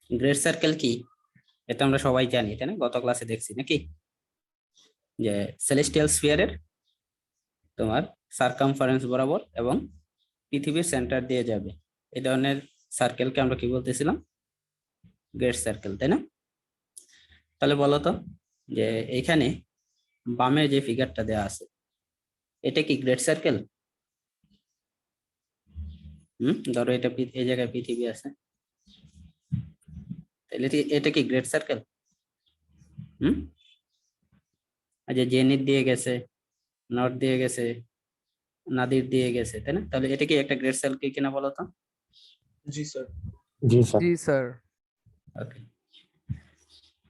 Grade circle কি এটা আমরা সবাই জানি, তাই না? গত ক্লাসে দেখছি নাকি, যে সেলেস্টিয়াল স্ফিয়ারের তোমার সার্কামফারেন্স বরাবর এবং পৃথিবীর সেন্টার দিয়ে যাবে এই ধরনের সার্কেলকে আমরা কি বলতেছিলাম? গ্রেড সার্কেল, তাই না? তাহলে বলো তো, যে এইখানে বামে যে ফিগারটা দেওয়া আছে এটা কি গ্রেড সার্কেল? ধরো এটা এই জায়গায় পৃথিবী আছে, তাহলে এটা কি গ্রেড সার্কেল? হুম যে জেনিথ দিয়ে গেছে, নর্থ দিয়ে গেছে, নাদির দিয়ে গেছে, তাই না? তাহলে এটা কি একটা গ্রেড সার্কেল কিনা বলো তো? জি স্যার। জি স্যার। জি স্যার। ওকে,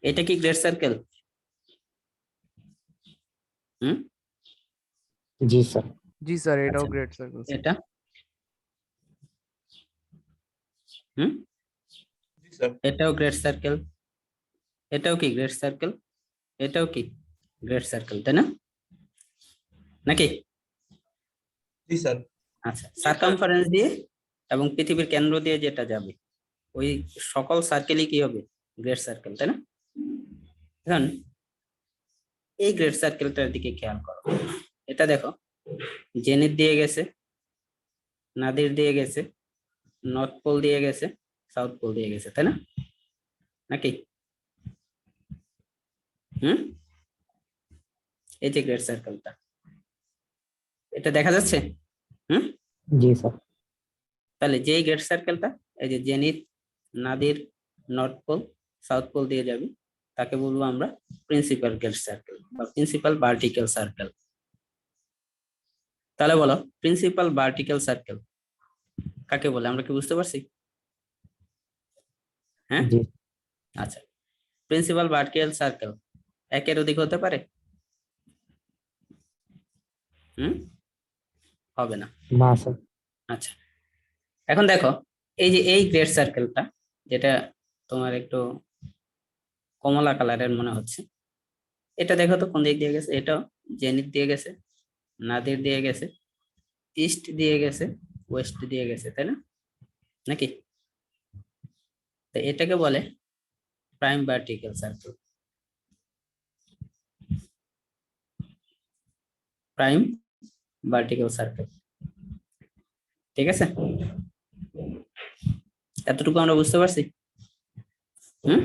এটা কি গ্রেড সার্কেল? হুম জি স্যার। জি স্যার, এটাও আচ্ছা, গ্রেট সার্কেল। এটা হুম জি স্যার। এটাও গ্রেড সার্কেল, এটাও কি গ্রেড সার্কেল, এটাও কি গ্রেড সার্কেল, তাই না? নাকি? জি স্যার। আচ্ছা, সার্কামফারেন্স দিয়ে এবং পৃথিবীর কেন্দ্র দিয়ে যেটা যাবে ওই সকল সার্কেলই কি হবে? গ্রেড সার্কেল, তাই না? এখন এই গ্রেড সার্কেলটার দিকে খেয়াল করো, এটা দেখো, জেনিথ দিয়ে গেছে, নাদির দিয়ে গেছে, নর্থ পোল দিয়ে গেছে, সাউথ পোল দিয়ে গেছে, তাই না? নাকি? হুম এই যে গ্রেড সার্কেলটা, এটা দেখা যাচ্ছে? হুম জি স্যার। তাহলে যেই গ্রেড সার্কেলটা এই যে zenith, nadir, north pole, south pole দিয়ে যাবে তাকে বলবো আমরা প্রিন্সিপাল গ্রেড সার্কেল বা প্রিন্সিপাল ভার্টিক্যাল সার্কেল। তাহলে বলো, প্রিন্সিপাল ভার্টিক্যাল সার্কেল কাকে বলে, আমরা কি বুঝতে পারছি? হ্যাঁ, জি। আচ্ছা, প্রিন্সিপাল ভার্টিক্যাল সার্কেল একের অধিক হতে পারে? হবে না। না স্যার। আচ্ছা, এখন দেখো, এই যে এই গ্রেড সার্কেলটা যেটা তোমার একটু কমলা কালারের মনে হচ্ছে, এটা দেখো তো কোন দিক দিয়ে গেছে? এটাও জেনিথ দিয়ে গেছে, নাদির দিয়ে গেছে, ইস্ট দিয়ে গেছে, ওয়েস্ট দিয়ে গেছে, তাই না? নাকি? তো এটাকে বলে prime vertical circle. Prime vertical circle, ঠিক আছে? এতটুকু আমরা বুঝতে পারছি? হুম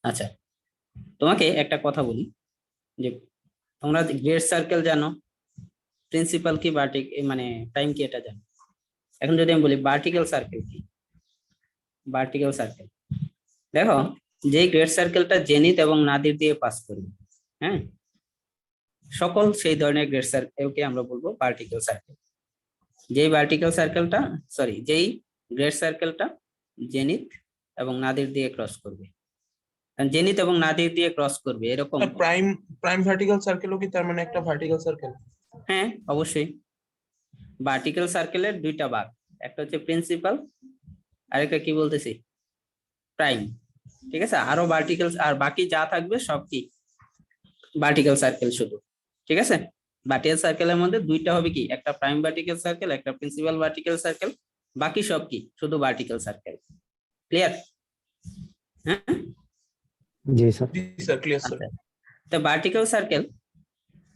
আচ্ছা, তোমাকে একটা কথা বলি, যে তোমরা গ্রেড সার্কেল জানো, প্রিন্সিপাল কি মানে প্রাইম কি এটা জানো। এখন যদি আমি বলি ভার্টিক্যাল সার্কেল কি, ভার্টিক্যাল সার্কেল দেখো, যে গ্রেড সার্কেলটা জেনিথ এবং নাদির দিয়ে পাস করবে, হ্যাঁ, সকল সেই ধরনের গ্রেড সার্কেলকে আমরা বলবো ভার্টিক্যাল সার্কেল। যেই ভার্টিক্যাল সার্কেলটা, সরি, যেই গ্রেড সার্কেলটা জেনিথ এবং নাদির দিয়ে ক্রস করবে, জেনিথ এবং নাদির দিয়ে ক্রস করবে এরকম। প্রাইম প্রাইম ভার্টিক্যাল সার্কেলও কি তার মানে একটা ভার্টিক্যাল সার্কেল? হ্যাঁ, অবশ্যই। ভার্টিক্যাল সার্কেলের দুইটা ভাগ, একটা হচ্ছে প্রিন্সিপাল, আরেকটা কি বলতেছি, প্রাইম। ঠিক আছে, আরো ভার্টিক্যাল আর বাকি যা থাকবে সব কি ভার্টিক্যাল সার্কেল শুধু। ঠিক আছে, ভার্টিক্যাল সার্কেলের মধ্যে দুইটা হবে কি, একটা প্রাইম ভার্টিক্যাল সার্কেল, একটা প্রিন্সিপাল ভার্টিক্যাল সার্কেল, বাকি সব কি শুধু ভার্টিক্যাল সার্কেল। ক্লিয়ার? হ্যাঁ, জি স্যার। জি স্যার, ক্লিয়ার স্যার। আচ্ছা, তো ভার্টিক্যাল সার্কেল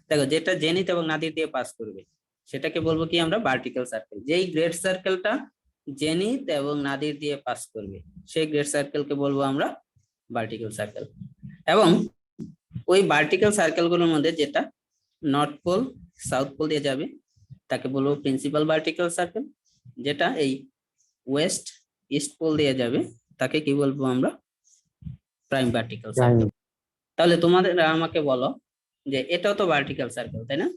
দেখো যেটা জেনিথ এবং নাদির দিয়ে পাস করবে সেটাকে বলবো কি আমরা ভার্টিক্যাল সার্কেল। যেই গ্রেড সার্কেলটা জেনিথ এবং নাদির দিয়ে পাস করবে সেই গ্রেড সার্কেলকে বলবো আমরা ভার্টিক্যাল সার্কেল। এবং ওই ভার্টিক্যাল সার্কেলগুলোর মধ্যে যেটা নর্থ পোল সাউথ পোল দিয়ে যাবে তাকে বলবো প্রিন্সিপাল ভার্টিক্যাল সার্কেল, যেটা এই ওয়েস্ট ইস্ট পোল দিয়ে যাবে তাকে কি বলবো আমরা প্রাইম ভার্টিক্যাল সার্কেল। তাহলে তোমাদের আমাকে বলো যে এটাও তো ভার্টিক্যাল সার্কেল, তাই না?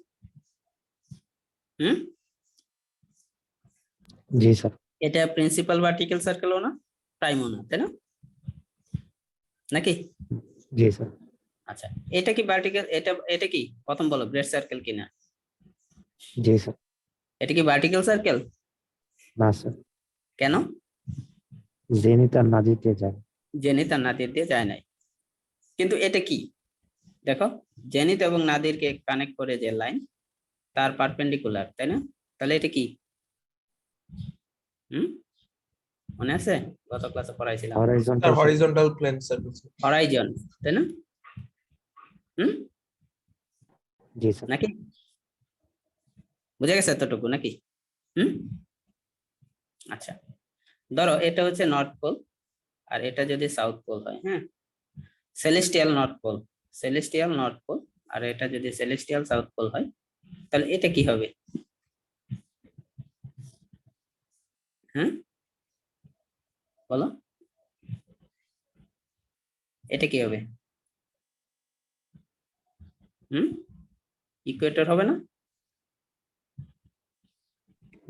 জি স্যার। এটা প্রিন্সিপাল ভার্টিক্যাল সার্কেলও না, প্রাইমও না, তাই না? নাকি? জি স্যার। আচ্ছা, এটা কি ভার্টিক্যাল, এটা এটা কি প্রথম বলো গ্রেড সার্কেল কিনা? জি স্যার। এটা কি ভার্টিক্যাল সার্কেল? না স্যার। কেন? জেনিথ আর নাদিতে যায়। জেনিথ আর নাদির দিয়ে যায় নাই, কিন্তু এটা কি দেখো, জেনিথ এবং নাদিরকে কানেক্ট করে যে লাইন তার পারপেন্ডিকুলার, তাই না? তাহলে এটা কি? মনে আছে? গত ক্লাসে পড়াইছিলাম sir horizontal horizontal plane circle horizon, তাই না? হুম, জি স্যার নাকি বুঝে গেছে এতটুকু নাকি? হুম, আচ্ছা, ধরো এটা হচ্ছে নর্থ পোল আর এটা যদি সাউথ পোল হয়, হ্যাঁ, celestial north pole, celestial north pole, আর এটা যদি সেলেস্টিয়াল সাউথ পোল হয়, তাহলে এটা কি হবে? হ্যাঁ, বলো, এটা কি হবে? হুম, ইকুয়েটর হবে না?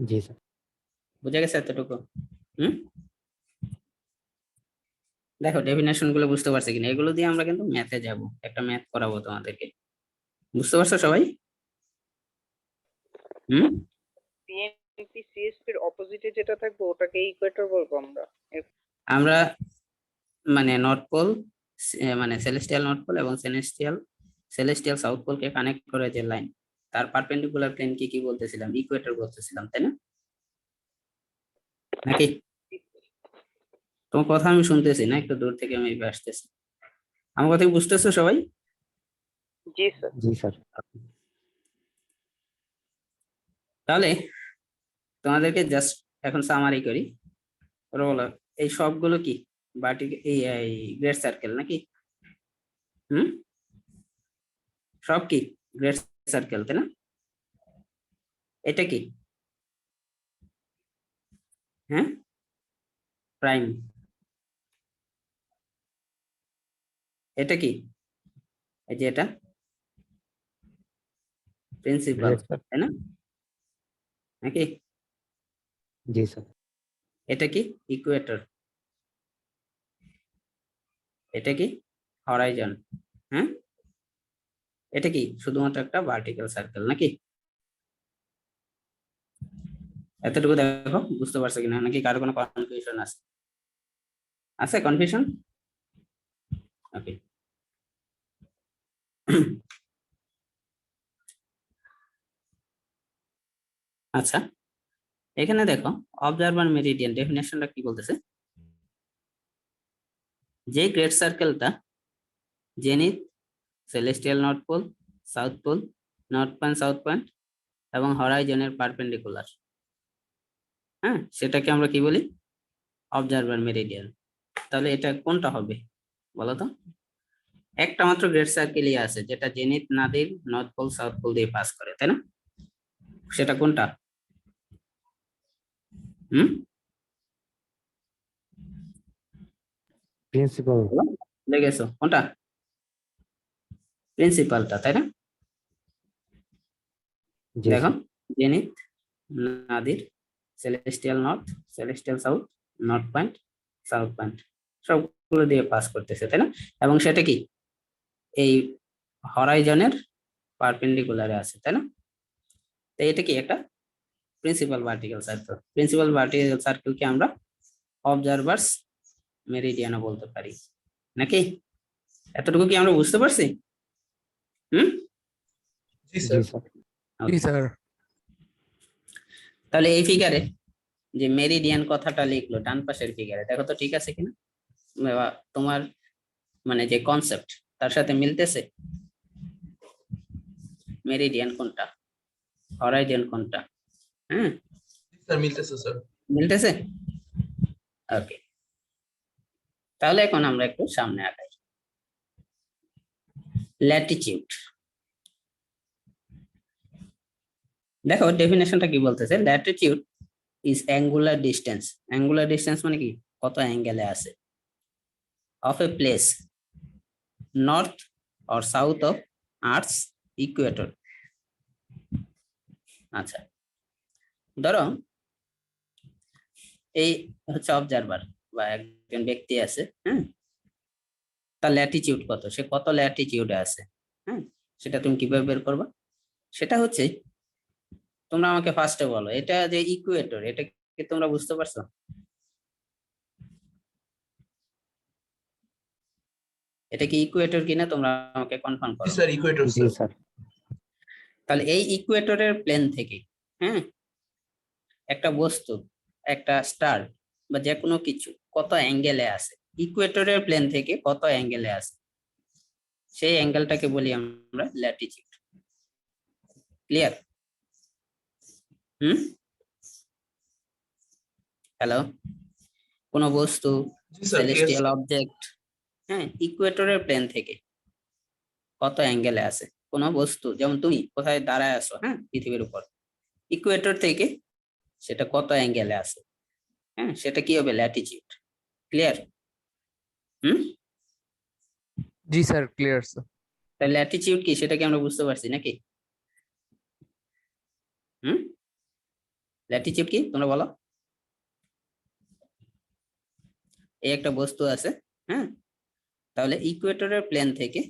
জি স্যার বুঝে গেছে এতটুকু? হুম, দেখো ডেফিনেশন গুলো বুঝতে পারছে কিনা, এগুলো দিয়ে আমরা কিন্তু ম্যাথে যাব, একটা ম্যাথ করাবো তোমাদেরকে, বুঝতে পারছো সবাই? হুম, পিএমপি সিএসপি এর অপোজিটে যেটা থাকবে ওটাকে ইকুয়েটর বলবো আমরা। আমরা মানে নর্থ পোল, মানে সেলেস্টিয়াল নর্থ পোল এবং সেলেস্টিয়াল সাউথ পোলকে কানেক্ট করে যে লাইন, তার পারপেন্ডিকুলার প্লেন কি বলতেছিলাম? ইকুয়েটর বলতেছিলাম, তাই না? নাকি? তোমার কথা আমি শুনতেছি না, একটু দূর থেকে আমি আসতেছি। আমার কথা কি বুঝতেছো সবাই? জি স্যার। জি স্যার তাহলে তোমাদেরকে জাস্ট এখন সামারি করি, ওরা বলো এই সবগুলো কি এই গ্রেড সার্কেল নাকি? হুম, সব কি গ্রেড সার্কেল, তাই না? এটা কি? হ্যাঁ, প্রাইম। এটা কি? এই যে এটা প্রিন্সিপাল, গ্রেট স্যার তাই না? নাকি? জি স্যার এটা কি? ইকুয়েটর। এটা কি? হরাইজন। হ্যাঁ, এটা কি? শুধুমাত্র একটা ভার্টিক্যাল সার্কেল নাকি? এতটুকু দেখো বুঝতে পারছো কিনা, নাকি কারো কোনো কনফিউশন আছে? আছে কনফিউশন? ওকে, আচ্ছা, এখানে দেখো অবজারভার মেরিডিয়ান ডেফিনেশনটা কি বলতেছে, যে গ্রেড সার্কেলটা zenith, celestial north pole, south pole, north point, south point এবং হরাইজনের পারপেন্ডিকুলার, হ্যাঁ, সেটাকে আমরা কি বলি? Observer meridian. তাহলে এটা কোনটা হবে বলো তো? একটা মাত্র গ্রেড সার্কেলই আছে যেটা zenith nadir north pole south pole দিয়ে পাস করে, তাই না? সেটা কোনটা? হুম, প্রিন্সিপাল ভুলে গেছো কোনটা? প্রিন্সিপালটা, তাই না? জি দেখো sir zenith Nadir celestial north, celestial south, north point, south point সবগুলো দিয়ে পাস করতেছে, তাই না? এবং সেটা কি এই হরাইজনের পারপেন্ডিকুলারে আছে, তাই না? তো এটা কি একটা principal vertical circle. Principal vertical সার্কেলকে আমরা অবজারভার্স মেরিডিয়ানও বলতে পারি, নাকি? এতটুকু কি আমরা বুঝতে পারছি? হুম, জি জি স্যার স্যার Okay. স্যার তাহলে এই ফিগারে যে মেরিডিয়ান কথাটা লিখলো ডান পাশের ফিগারে, দেখো তো ঠিক আছে কিনা, বা তোমার মানে যে কনসেপ্ট তার সাথে মিলতেছে? মেরিডিয়ান কোনটা, হরাইজন কোনটা? হ্যাঁ, স্যার মিলতেছে স্যার মিলতেছে। ওকে, তাহলে এখন আমরা একটু সামনে আগাই। ল্যাটিটিউড, দেখো ডেফিনেশনটা কি বলতেছে, Latitude is angular distance. Angular distance মানে কি? কত অ্যাঙ্গেলে আছে of a place north or south of earths Ecuador. আচ্ছা, ধরো এই হচ্ছে অবজারভার বা একজন ব্যক্তি আছে, হ্যাঁ, তার ল্যাটিটিউড কত, সে কত ল্যাটিটিউডে আছে, হ্যাঁ, সেটা তুমি কিভাবে বের করবা? সেটা হচ্ছে তোমরা আমাকে ফার্স্টে বলো, এটা যে ইকুয়েটর এটা কি তোমরা বুঝতে পারছো? এটা কি ইকুয়েটর কিনা তোমরা আমাকে কনফার্ম জি করো। স্যার ইকুয়েটর জি স্যার স্যার তাহলে এই ইকুয়েটরের প্লেন থেকে, হ্যাঁ, একটা বস্তু, একটা স্টার বা যে কোনো কিছু কত অ্যাঙ্গেলে আছে, ইকুয়েটরের প্লেন থেকে কত অ্যাঙ্গেলে আছে, সেই অ্যাঙ্গেলটাকে বলি আমরা ল্যাটিটিউড। ক্লিয়ার? হ্যালো, কোন বস্তু, জি স্যার, ক্লিয়ার সেলেস্টিয়াল অবজেক্ট, হ্যাঁ, ইকুয়েটরের প্লেন থেকে কত অ্যাঙ্গেলে আছে, কোন বস্তু যেমন তুমি কোথায় দাঁড়ায় আছো, হ্যাঁ, পৃথিবীর উপর, ইকুয়েটর থেকে সেটা কত অ্যাঙ্গেলে আছে, হ্যাঁ, সেটা কি হবে? ল্যাটিটিউড। ক্লিয়ার? জি স্যার, ক্লিয়ার স্যার। তাহলে ল্যাটিটিউড কি সেটা কি আমরা বুঝতে পারছি নাকি? ল্যাটিটিউড কি তোমরা বলো? এই একটা বস্তু আছে, হ্যাঁ, তাহলে ইকুয়েটরের প্লেন থেকে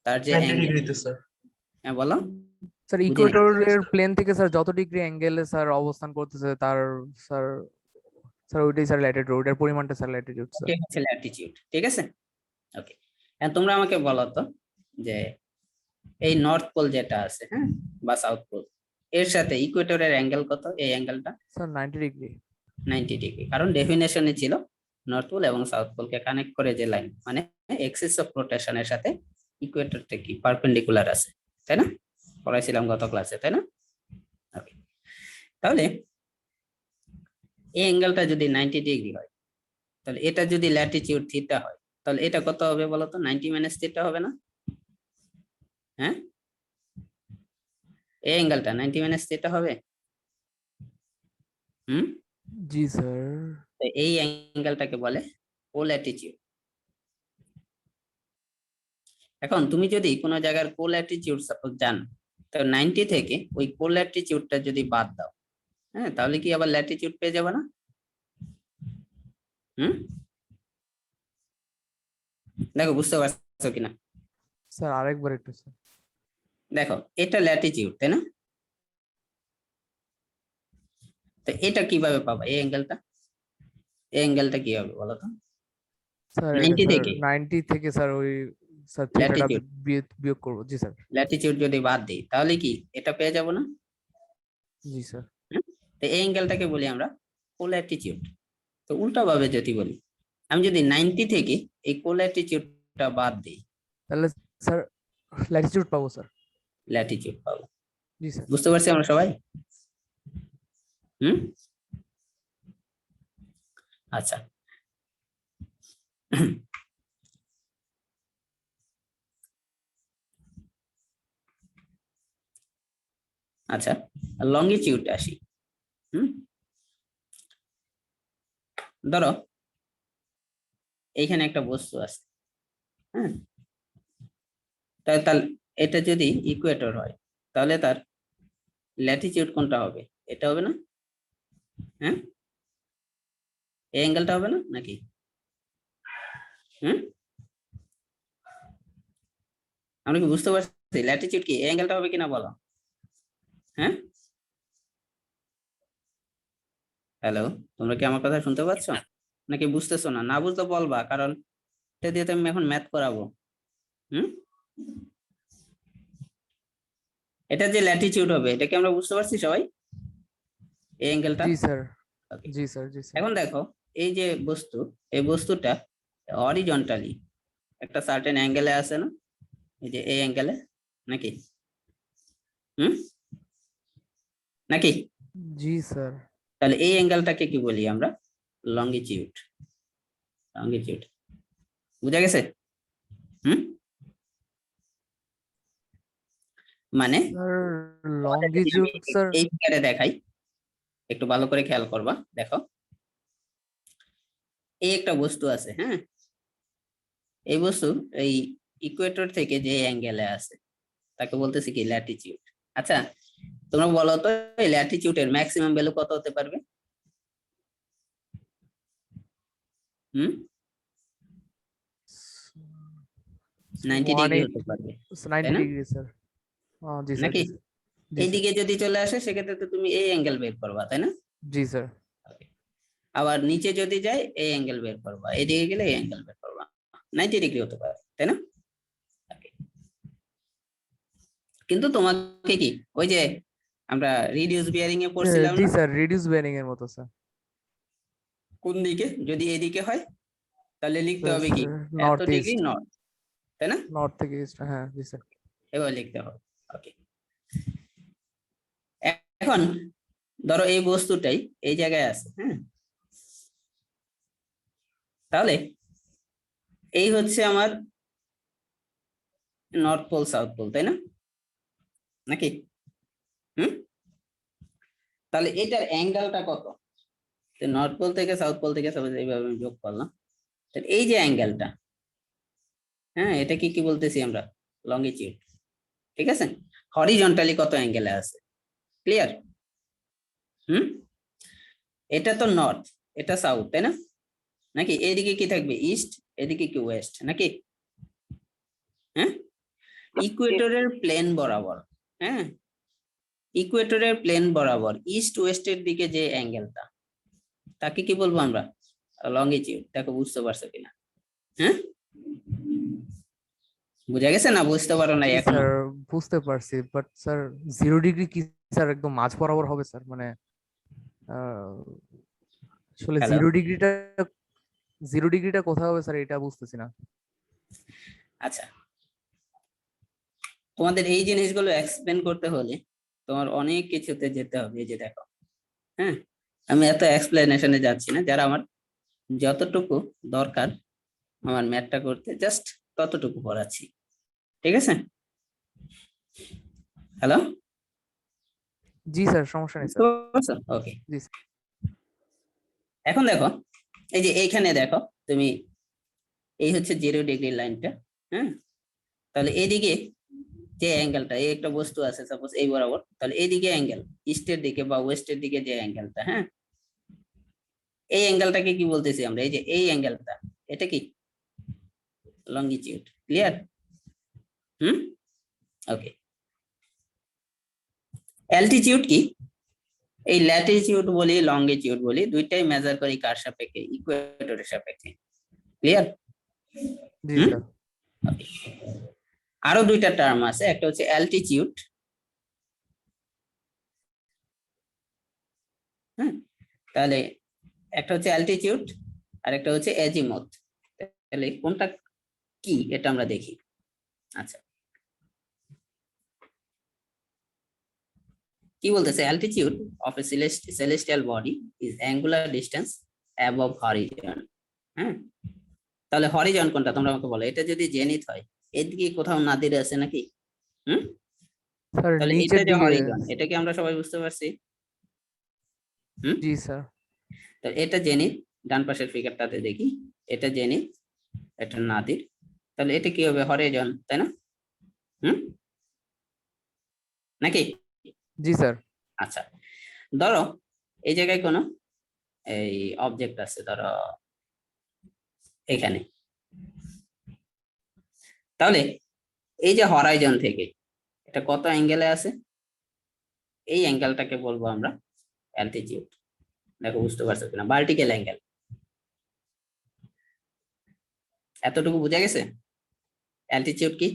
তার যে 90 অ্যাঙ্গেল, ডিগ্রিতে স্যার। হ্যাঁ বলো। স্যার বুঝিনি। ইকুয়েটরের প্লেন থেকে স্যার যত ডিগ্রি অ্যাঙ্গেলে স্যার অবস্থান করতেছে তার স্যার স্যার ওইটাই স্যার ল্যাটিটিউড, এর পরিমাণটা স্যার ল্যাটিটিউড স্যার। ঠিক আছে, ল্যাটিটিউড। ঠিক আছে, ওকে। এখন তোমরা আমাকে বলো তো যে এই নর্থ পোল যেটা আছে, হ্যাঁ, বা সাউথ পোল, এর সাথে ইকুয়েটরের অ্যাঙ্গেল কত? এই অ্যাঙ্গেলটা স্যার 90 ডিগ্রি। 90 ডিগ্রি, কারণ ডেফিনেশনে ছিল নর্থ পোল এবং সাউথ পোলকে কানেক্ট করে যে লাইন, মানে এক্সিস অফ রোটেশনের সাথে ইকুয়েটরটা কি পারপেন্ডিকুলার আছে, তাই না? পড়াইছিলাম গত ক্লাসে, তাই না? ওকে, তাহলে এই অ্যাঙ্গেলটা যদি 90 ডিগ্রি হয়, তাহলে এটা যদি ল্যাটিটিউড থিটা হয়, তাহলে এটা কত হবে বলো তো? 90 মাইনাস থিটা হবে না? হ্যাঁ, এই অ্যাঙ্গেলটা 90 মাইনাস থিটা হবে। জি স্যার। তো এই অ্যাঙ্গেলটাকে বলে কোল্যাটিটিউড। এখন তুমি যদি কোনো জায়গার কোল্যাটিটিউড সাপোজ জানো, তো 90 থেকে ওই কোল্যাটিটিউডটা যদি বাদ দাও, হ্যাঁ, তাহলে কি আবার ল্যাটিটিউড পেয়ে যাবে না? দেখো বুঝতে পারছো কিনা? স্যার আরেকবার একটু স্যার। দেখো এটা ল্যাটিটিউড, তাই না? তো এটা কিভাবে পাবা এই অ্যাঙ্গেলটা? এই অ্যাঙ্গেলটা কি হবে বলো তো? স্যার 90 স্যার থেকে 90 থেকে স্যার ওই স্যার থিটাটা ল্যাটিটিউড, বিয়োগ করব। জি স্যার। ল্যাটিটিউড যদি বাদ দিই তাহলে কি এটা পেয়ে যাব না? জি স্যার। তো এই অ্যাঙ্গেলটাকে বলি আমরা কোল্যাটিটিউড। তো উল্টা ভাবে যদি বলি, আমি যদি 90 থেকে এই কোল্যাটিটিউডটা বাদ দিই, তাহলে স্যার ল্যাটিটিউড পাবো স্যার। ল্যাটিটিউড পাবো। জি স্যার। বুঝতে পারছি আমরা সবাই? আচ্ছা, আচ্ছা, লঙ্গিটিউড আসি। ধরো এইখানে একটা বস্তু আছে, হ্যাঁ, তাহলে এটা যদি ইকুয়েটর হয়, তাহলে তার ল্যাটিটিউড কোনটা হবে? এটা হবে না? হ্যাঁ, এই অ্যাঙ্গেলটা হবে না নাকি? আমরা কি বুঝতে পারছি ল্যাটিটিউড কি? এই অ্যাঙ্গেলটা হবে কিনা বলো? হ্যাঁ, হ্যালো, তোমরা কি আমার কথা শুনতে পাচ্ছ নাকি বুঝতেছো না? না বুঝতে বলবা, কারণ এটা দিয়ে তো আমি এখন ম্যাথ করাবো। এটা যে ল্যাটিটিউড হবে, এটা কি আমরা বুঝতে পারছি সবাই? এই অ্যাঙ্গেলটা। জি স্যার। ওকে, জি স্যার। জি স্যার। এখন দেখো এই যে বস্তু, এই বস্তুটা হরিজন্টালি একটা সার্টেন অ্যাঙ্গেলে আছে না? এই যে এই অ্যাঙ্গেলে, নাকি? নাকি? জি স্যার। তাহলে এই অ্যাঙ্গেলটাকে কি বলি আমরা? লঙ্গিটিউড। লঙ্গিটিউড বুঝা গেছে? মানে লঙ্গিটিউড স্যার। এই ফিগারে দেখাই, একটু ভালো করে খেয়াল করবা। দেখো এই একটা বস্তু আছে, হ্যাঁ, এই বস্তু এই ইকুয়েটর থেকে যে অ্যাঙ্গেলে আছে তাকে বলতেছি কি? ল্যাটিটিউড। আচ্ছা, তোমরা বলো তো এই ল্যাটিটিউডের ম্যাক্সিমাম ভ্যালু কত হতে পারবে? 90 ডিগ্রি হতে পারবে, 90 তাই না? Degree sir. জি স্যার। নাকি জি স্যার। এইদিকে যদি চলে আসে সেক্ষেত্রে তো তুমি এই অ্যাঙ্গেল বের করবা, তাই না? জি স্যার। আবার নিচে যদি যায় এই অ্যাঙ্গেল বের করবা, এইদিকে গেলে এই অ্যাঙ্গেল বের করবা, 90 ডিগ্রি হতে পারে, তাই না? কিন্তু তোমাকে কি ওই যে আমরা রিডিউস বিয়ারিং এ পড়ছিলাম জি না? স্যার, রিডিউস বেয়ারিং এর মতো স্যার। কোন দিকে? যদি এদিকে হয় তাহলে লিখতে হবে কি এত নর্থ ডিগ্রি ইস্ট, নর্থ, তাই না? নর্থ থেকে ইস্ট, হ্যাঁ জি স্যার। এবার লিখতে হবে। ওকে, এখন ধরো এই বস্তুটাই এই জায়গায় আছে, হ্যাঁ, তাহলে এই হচ্ছে আমার নর্থ পোল সাউথ পোল, তাই না? নাকি? তাহলে এটার অ্যাঙ্গেলটা কত? নর্থ পোল থেকে সাউথ পোল থেকে সবাই এইভাবে আমি যোগ করলাম, তাহলে এই যে অ্যাঙ্গেলটা, হ্যাঁ, এটা কি বলতেছি আমরা? লঙ্গিটিউড, ঠিক আছে? হরিজন্টালি কত অ্যাঙ্গেলে আছে, ক্লিয়ার? এটা তো নর্থ, এটা সাউথ, তাই না? নাকি এদিকে কি থাকবে? ইস্ট, এদিকে কি ওয়েস্ট, নাকি? হ্যাঁ, ইকুয়েটরের প্লেন বরাবর, হ্যাঁ, ইকুয়েটরের প্লেন বরাবর ইস্ট ওয়েস্টের দিকে যে অ্যাঙ্গেলটা, তাকে কি বলবো আমরা? লঙ্গিটিউড। দেখো বুঝতে পারছো কিনা? হ্যাঁ, বুঝা গেছে না? বুঝতে পারো না এখনো? স্যার বুঝতে পারছি, বাট স্যার 0 ডিগ্রি কি স্যার একদম মাঝ বরাবর হবে স্যার? মানে আসলে Hello? 0 ডিগ্রিটা কোথায় হবে স্যার, এটা বুঝতেছি না। আচ্ছা, তোমাদের এই জিনিসগুলো এক্সপ্লেন করতে হলে তোমার অনেক কিছুতে যেতে হবে। এই যে দেখো, হ্যাঁ, আমি এত এক্সপ্লেনেশনে যাচ্ছি না, যারা আমার যতটুকু দরকার আমার ম্যাথটা করতে জাস্ট ততটুকু পড়াচ্ছি, ঠিক আছে? হ্যালো, জি স্যার, সমস্যা নেই স্যার। ওকে, জি স্যার। এখন দেখো, এই যে এইখানে দেখো তুমি, এই হচ্ছে 0 ডিগ্রি লাইনটা, হ্যাঁ, তাহলে এইদিকে যে অ্যাঙ্গেলটা, এই একটা বস্তু আছে সাপোজ এই বরাবর, তাহলে এইদিকে অ্যাঙ্গেল ইস্টের দিকে বা ওয়েস্টের দিকে যে অ্যাঙ্গেলটা, হ্যাঁ, এই অ্যাঙ্গেলটাকে কি বলতেছি আমরা? এই যে এই অ্যাঙ্গেলটা, এটা কি? Longitude, clear? ওকে, অ্যালটিটিউড কি? এই ল্যাটিটিউড বলি লঙ্গিটিউড বলি, দুইটাই মেজার করি কার সাপেক্ষে? ইকুয়েটরের সাপেক্ষে, ক্লিয়ার? জি স্যার। আরো দুইটা টার্ম আছে, একটা হচ্ছে অ্যালটিটিউড, হ্যাঁ, তাহলে একটা হচ্ছে অ্যালটিটিউড আর একটা হচ্ছে এজিমুথ। তাহলে কোনটা কি এটা আমরা দেখি। আচ্ছা, কি বলতেছে? Altitude of A celestial body is angular distance above horizon, হ্যাঁ, তাহলে হরিজন কোনটা তোমরা আমাকে বলো? এটা যদি জেনিথ হয়, এদিকে কোথাও নাদির আছে নাকি? স্যার তাহলে এটা নিচের যে দিকে। হরিজন, এটা কি আমরা সবাই বুঝতে পারছি? জি স্যার। তো এটা জেনিথ, ডান পাশের ফিগারটাতে দেখি, এটা জেনিথ, এটা নাদির, তাহলে এটা কি হবে? হরিজন, তাই না? নাকি? জি স্যার। আচ্ছা, ধরো এই জায়গায় কোনো এই অবজেক্ট আছে, ধরো এখানে, তাহলে এই যে হরাইজন থেকে এটা কত অ্যাঙ্গেলে আছে? এই অ্যাঙ্গেলটাকে বলবো আমরা অ্যালটিটিউড। দেখো বুঝতে পারছো কিনা? Vertical angle. এতটুকু বোঝা গেছে অ্যালটিটিউড কি?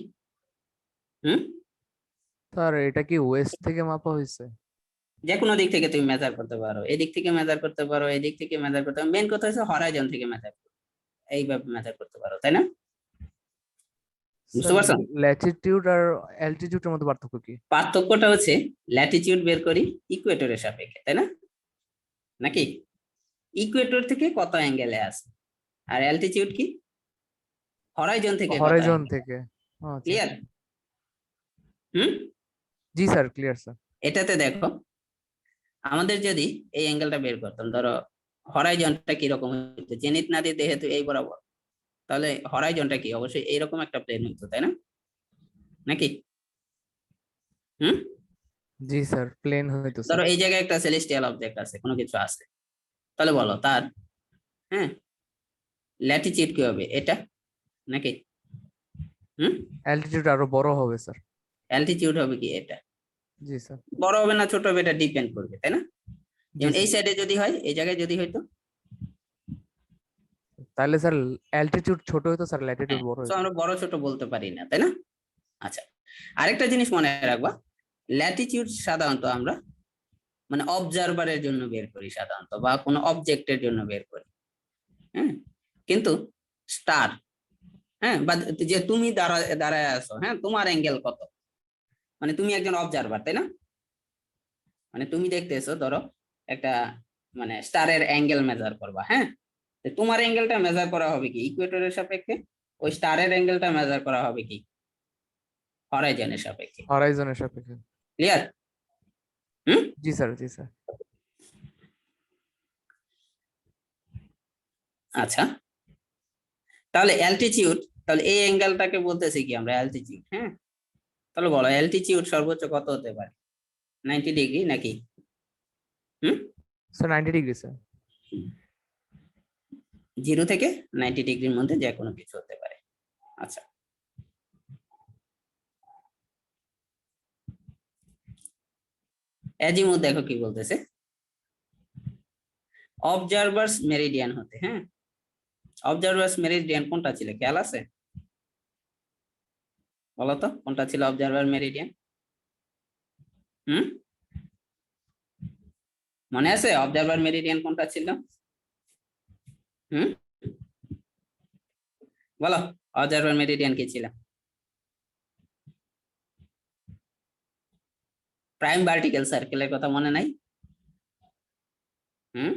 স্যার এটা কি ওয়েস্ট থেকে মাপা হয়েছে? যে কোনো দিক থেকে তুমি মেজার করতে পারো, এদিক থেকে মেজার করতে পারো, এদিক থেকে মেজার করতে পারো, মেন কথা হচ্ছে হরাইজন থেকে মেজার করতে, এইভাবে মেজার করতে পারো, তাই না? বুঝতে পারছো? ল্যাটিটিউড আর অ্যালটিটিউডের মধ্যে পার্থক্য কি? পার্থক্যটা হচ্ছে ল্যাটিটিউড বের করি ইকুয়েটরের সাপেক্ষে, তাই না? নাকি ইকুয়েটর থেকে কত অ্যাঙ্গেলে আছে, আর অ্যালটিটিউড কি? হরাইজন থেকে কত হরাইজন অ্যাঙ্গেলে। থেকে। ক্লিয়ার? জি স্যার, ক্লিয়ার স্যার। এটাতে দেখো, আমাদের যদি এই অ্যাঙ্গেলটা বের করতাম, ধরো হরাইজনটা কি রকম হতো? জেনিথ নাদির যেহেতু এই বরাবর, তাহলে হরাইজনটা কি? অবশ্যই এইরকম একটা প্লেন হতো, তাই না? নাকি? জি স্যার, প্লেন হইতো স্যার। ধরো এই জায়গায় একটা সেলেস্টিয়াল অবজেক্ট আছে, কোনো কিছু আছে, তাহলে বলো তার, হ্যাঁ, ল্যাটিটিউড কি হবে? এটা নাকি? অ্যালটিটিউড আরো বড় হবে স্যার। অ্যালটিটিউড হবে কি? এটা জি স্যার। বড় হবে না ছোট হবে? এটা ডিপেন্ড করবে, তাই না? জি যেমন এই স্যার। সাইডে যদি হয়, এই জায়গায় যদি হয়তো, তাহলে স্যার অ্যালটিটিউড ছোট হইতো স্যার, ল্যাটিটিউড বড় তো হইতো। আমরা বড় ছোট বলতে পারি না, তাই না? আচ্ছা, আরেকটা জিনিস মনে রাখবা, ল্যাটিটিউড সাধারণত আমরা মানে অবজারভারের জন্য বের করি সাধারণত, বা কোনো অবজেক্টের জন্য বের করি, হ্যাঁ, কিন্তু স্টার, হ্যাঁ, বা যে তুমি দাঁড়ায় আছো, হ্যাঁ, তোমার অ্যাঙ্গেল কত, মানে তুমি একজন অবজারভার, তাই না? মানে তুমি দেখতেছো, ধরো একটা মানে স্টারের অ্যাঙ্গেল মেজার করবা, হ্যাঁ, তো তোমার অ্যাঙ্গেলটা মেজার করা হবে কি ইকুয়েটরের সাপেক্ষে, ওই স্টারের অ্যাঙ্গেলটা মেজার করা হবে কি হরাইজনের সাপেক্ষে। হরাইজনের সাপেক্ষে। ক্লিয়ার? হুম, জি স্যার, জি স্যার। আচ্ছা, তাহলে অ্যালটিটিউড, তাহলে এই অ্যাঙ্গেলটাকে বলতেছি কি আমরা অ্যালটিটিউড, হ্যাঁ, তাহলে বলো অ্যালটিটিউড সর্বোচ্চ কত হতে পারে, 90 ডিগ্রি নাকি? হুম, স্যার 90 ডিগ্রি স্যার। 0 থেকে 90 ডিগ্রির মধ্যে যে কোনো কিছু হতে পারে। আচ্ছা, অ্যাজিমুথ দেখো কি বলতেছে, অবজারভার্স মেরিডিয়ান হতে, হ্যাঁ, অবজারভার্স মেরিডিয়ান কোনটা ছিল খেয়াল আছে? বলতো কোনটা ছিল অবজারভার মেরিডিয়ান? হুম, মনে আছে অবজারভার মেরিডিয়ান কোনটা ছিল? হুম, বলো অবজারভার মেরিডিয়ান কি ছিল? প্রাইম ভার্টিক্যাল সার্কেলের কথা মনে নাই? হুম,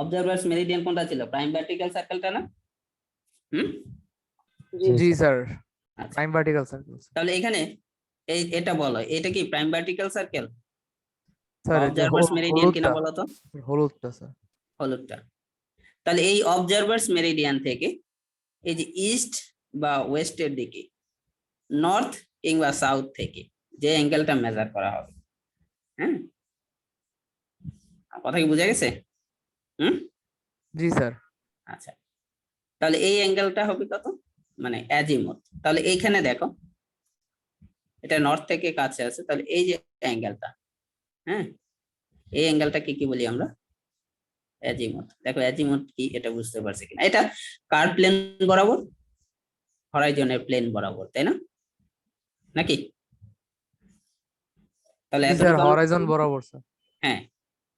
অবজারভার্স মেরিডিয়ান কোনটা ছিল, প্রাইম ভার্টিক্যাল সার্কেলটা না? হুম, জি স্যার, আচ্ছা, প্রাইম ভার্টিক্যাল সার্কেল। তাহলে এখানে এটা বলো, এটা কি প্রাইম ভার্টিক্যাল সার্কেল, স্যার এই যে অবজারভার্স মেরিডিয়ান কিনা হলুদটা, বলো তো? হলুদটা স্যার। হলুদটা। তাহলে এই অবজারভার্স মেরিডিয়ান থেকে এই যে ইস্ট বা ওয়েস্টের দিকে, নর্থ কিংবা সাউথ থেকে যে অ্যাঙ্গেলটা মেজার করা হবে, হ্যাঁ, কথা কি বোঝা গেছে? হুম, জি স্যার। আচ্ছা, তাহলে এই অ্যাঙ্গেলটা হবে কত, মানে অ্যাজিমুথ। তাহলে এইখানে দেখো এটা নর্থ থেকে কাছে আছে, তাহলে এই যে অ্যাঙ্গেলটা, হ্যাঁ, এই অ্যাঙ্গেলটা কি বলি আমরা, অ্যাজিমুথ। দেখো অ্যাজিমুথ কি এটা বুঝতে পারছি কিনা, এটা কার প্লেন বরাবর, হরাইজনের প্লেন বরাবর, তাই না নাকি? তাহলে জি স্যার, এতটুকু আমরা হরাইজন বরাবর স্যার। হ্যাঁ,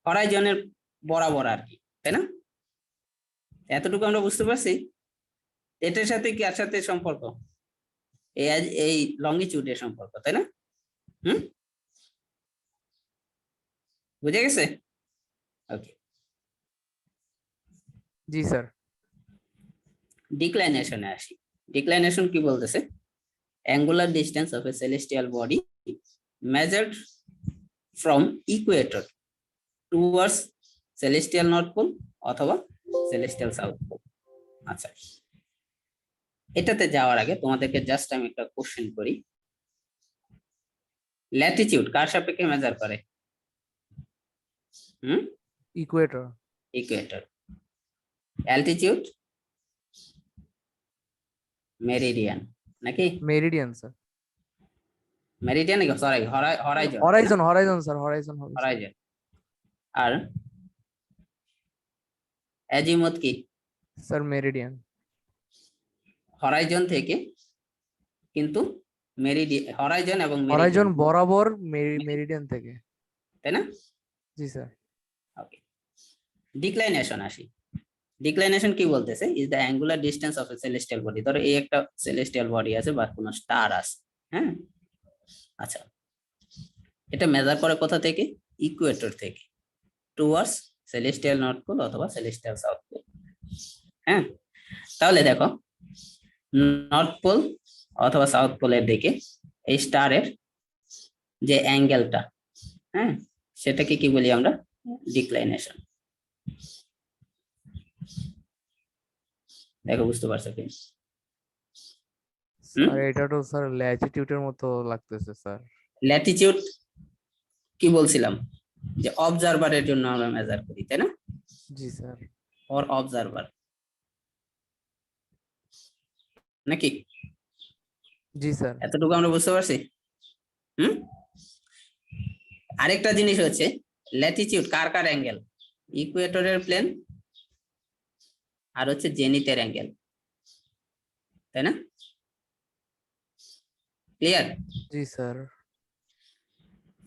হরাইজনের বরাবর আর কি, তাই না? এতটুকু আমরা বুঝতে পারছি। এটার সাথে কি আর সাথে সম্পর্ক, এই লঙ্গিটিউডের সম্পর্ক, তাই না? হুম, বুঝে গেছে? ওকে, জি স্যার। ডিক্লাইনেশনে আসি। ডিক্লাইনেশন কি বলতেছে, angular distance of a celestial body measured from equator towards celestial north pole অথবা সেলেস্টিয়াল সাউথ পোল। আচ্ছা, এটাতে যাওয়ার আগে তোমাদেরকে জাস্ট আমি একটা কোশ্চেন করি, ল্যাটিটিউড কার সাপেক্ষে মেজার করে? হুম, ইকুয়েটর। ইকুয়েটর। অ্যালটিটিউড মেরিডিয়ান নাকি? Meridian sir. Meridian, sorry, horizon, horizon, horizon sir, horizon হবে স্যার। হরাইজন। আর অ্যাজিমুথ কি? Sir meridian. হরাইজন থেকে কিন্তু মেরিডিয়ান, হরাইজন এবং হরাইজন মেরিডিয়ান, বরাবর মেরিডিয়ান থেকে। তাই না? জি স্যার। ওকে, ডিক্লাইনেশন আসি। ডিক্লাইনেশন কি বলতেছে, is the angular distance of a celestial body. ধরো এই একটা সেলেস্টিয়াল বডি আছে বা কোনো স্টার আছে, হ্যাঁ, আচ্ছা, এটা মেজার করে কোথা থেকে, ইকুয়েটর থেকে টুয়ার্ডস সেলেস্টিয়াল নর্থ পোল অথবা সেলেস্টিয়াল সাউথ পোল, হ্যাঁ। তাহলে দেখো নর্থ পোল অথবা সাউথ পোলের দিকে এই স্টারের যে অ্যাঙ্গেলটা, হ্যাঁ, সেটাকে কি বলি আমরা, ডিক্লাইনেশন। দেখো বুঝতে পারছো কি? স্যার এটা তো স্যার ল্যাটিটিউডের মতো লাগতেছে স্যার। ল্যাটিটিউড কি বলছিলাম, যে অবজারভারের জন্য আমরা মেজার করি, তাই না? জি স্যার। ফর অবজারভার নাকি? জি স্যার। এতটুকু আমরা বুঝতে পারছি। হুম, আরেকটা জিনিস হচ্ছে ল্যাটিটিউড কার কার অ্যাঙ্গেল, ইকুয়েটরের প্লেন আর হচ্ছে জেনিথের অ্যাঙ্গেল, তাই না? ক্লিয়ার? জি স্যার।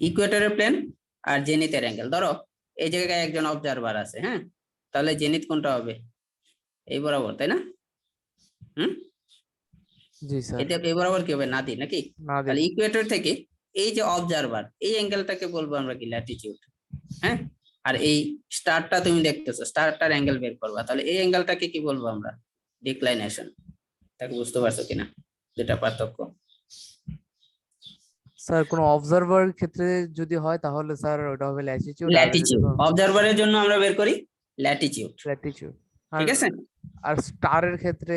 ইকুয়েটরের প্লেন আর জেনিথের অ্যাঙ্গেল। ধরো এই জায়গায় একজন অবজারভার আছে, হ্যাঁ, তাহলে জেনিথ কোনটা হবে? এই বরাবর, তাই না? জি স্যার। এটা এই বরাবর কি হবে? নাদির নাকি? নাদির। তাহলে ইকুয়েটর থেকে এই যে অবজারভার, এই অ্যাঙ্গেলটাকে বলবো আমরা কি? ল্যাটিটিউড। হ্যাঁ, আর এই স্টারটা তুমি দেখতেছো, স্টারটার অ্যাঙ্গেল বের করবা, তাহলে এই অ্যাঙ্গেলটাকে কি বলবো আমরা? ডিক্লাইনেশন। তাকে বুঝতে পারছো কিনা যেটা পার্থক্য? স্যার কোনো অবজারভার ক্ষেত্রে যদি হয় তাহলে স্যার ওটা হবে ল্যাটিটিউড, আর যদি ল্যাটিটিউড অবজারভারের জন্য আমরা বের করি ল্যাটিটিউড, ল্যাটিটিউড। ঠিক আছে? আর স্টারের ক্ষেত্রে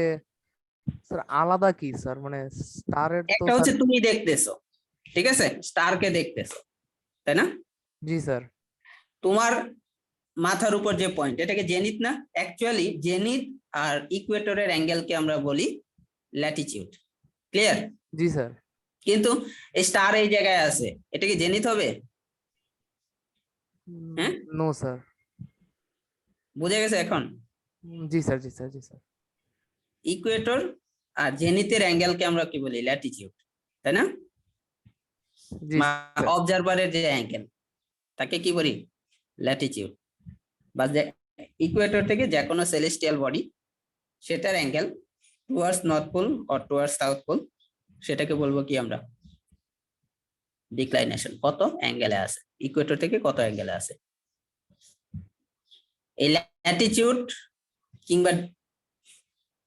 স্যার আলাদা কি স্যার, মানে স্টারের তো একটা হচ্ছে স্যার। তুমি দেখতেছো, ঠিক আছে, স্টারকে দেখতেছো, তাই না? জি স্যার। তোমার মাথার উপর যে পয়েন্ট, এটাকে জেনিথ না? অ্যাকচুয়ালি জেনিথ আর ইকুয়েটরের অ্যাঙ্গেলকে আমরা বলি ল্যাটিটিউড। ক্লিয়ার? জি স্যার। কিন্তু স্টার এই জায়গায় আছে, এটা কি জেনিথ হবে? হ্যাঁ? No sir. বুঝে গেছে এখন? জি স্যার, জি স্যার, জি স্যার। ইকুয়েটর আর জেনিথের অ্যাঙ্গেলকে আমরা কি বলি? ল্যাটিটিউড, তাই না? জি স্যার। অবজারভারের যে অ্যাঙ্গেল, তাকে কি বলি? ল্যাটিটিউড। বা ইকুয়েটর থেকে যে কোনো সেলেস্টিয়াল বডি, সেটার angle towards north pole or towards south pole, সেটাকে বলবো কি আমরা? ডিক্লাইনেশন। কত অ্যাঙ্গেলে আছে, ইকুয়েটর থেকে কত অ্যাঙ্গেলে আছে। এই ল্যাটিটিউড কিংবা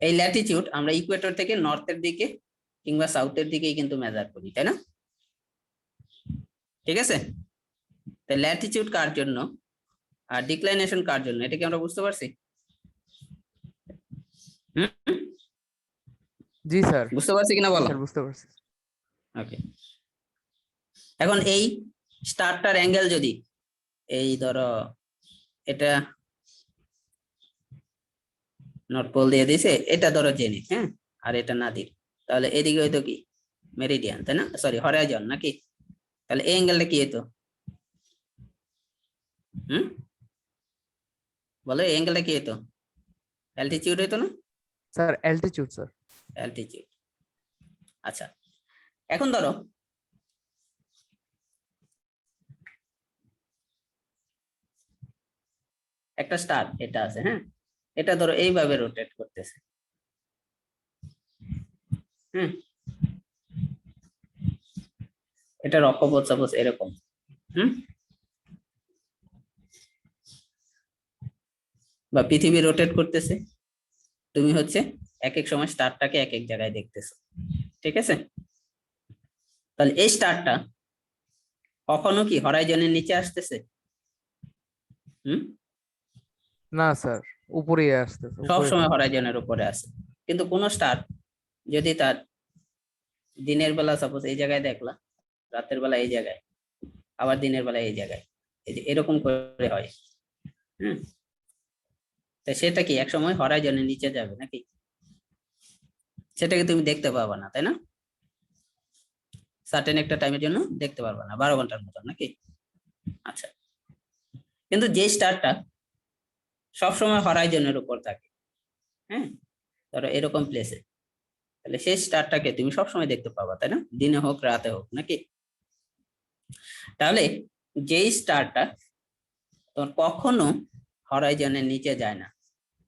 এই ল্যাটিটিউড আমরা ইকুয়েটর থেকে নর্থের দিকে কিংবা সাউথের দিকেই কিন্তু মেজার করি, তাই না? ঠিক আছে? তো ল্যাটিটিউড কার জন্য আর ডিক্লাইনেশন কার জন্য, এটা কি আমরা বুঝতে পারছি? জি স্যার। বুঝতে পারছি কিনা বলো? স্যার বুঝতে পারছি। ওকে, এখন এই স্টারটার অ্যাঙ্গেল যদি এই ধরো এটা নর্থ পোল দিয়ে দিছে, এটা ধরো জেনিথ, হ্যাঁ, আর এটা নাদির, তাহলে এদিকে হয়তো কি? মেরিডিয়ান, তাই না? সরি, হরাইজন নাকি? তাহলে এই অ্যাঙ্গেলটা কি হতো? বলো, এই অ্যাঙ্গেলটা কি হতো? অ্যালটিটিউড হতো না? Sir altitude sir. অ্যালটিটিউড। আচ্ছা, এখন ধরো একটা স্টার এটা আছে, হ্যাঁ, এটা ধরো এইভাবে রোটেট করতেছে, এটার অক্ষপথ সাপোজ এরকম, বা পৃথিবী রোটেট করতেছে, তুমি হচ্ছে এক এক সময় স্টারটাকে এক এক জায়গায় দেখতেছো, ঠিক আছে? তাহলে এই স্টারটা কখনো কি হরাইজনের নিচে আসতেছে? না স্যার, উপরেই আসতেছে। সব সময় হরাইজনের উপরে আসে। কিন্তু কোন স্টার যদি তার দিনের বেলা সাপোজ এই জায়গায় দেখলা, রাতের বেলা এই জায়গায়, আবার দিনের বেলা এই জায়গায়, এই যে এরকম করে হয়, তা সেটা কি এক সময় হরাইজনের নিচে যাবে নাকি? সেটাকে তুমি দেখতে পাবা না, তাই না? সার্টেন একটা টাইমের জন্য দেখতে পারবা না, 12 ঘন্টার মতো নাকি? আচ্ছা, কিন্তু যে স্টারটা সবসময় হরাইজনের উপর থাকে, হ্যাঁ, ধরো এরকম প্লেসে, তাহলে সেই স্টারটাকে তুমি সবসময় দেখতে পাবা, তাই না? দিনে হোক রাতে হোক নাকি? তাহলে যেই স্টারটা তোমার কখনো হরাইজনের নিচে যায় না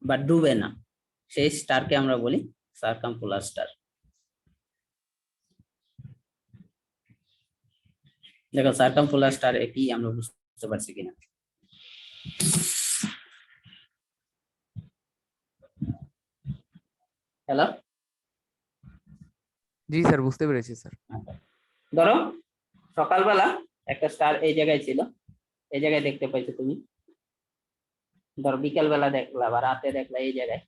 বা ডুবে না, সেই স্টারকে আমরা বলি সার্কামপোলার স্টার। দেখো সার্কামপোলার স্টার কি আমরা বুঝতে পারছি কিনা? হ্যালো, জি স্যার বুঝতে পেরেছি স্যার। ধরো সকালবেলা একটা স্টার এই জায়গায় ছিল, এই জায়গায় দেখতে পাইছো তুমি, ধরো বিকেল বেলা দেখলা বা রাতে দেখলা এই জায়গায়,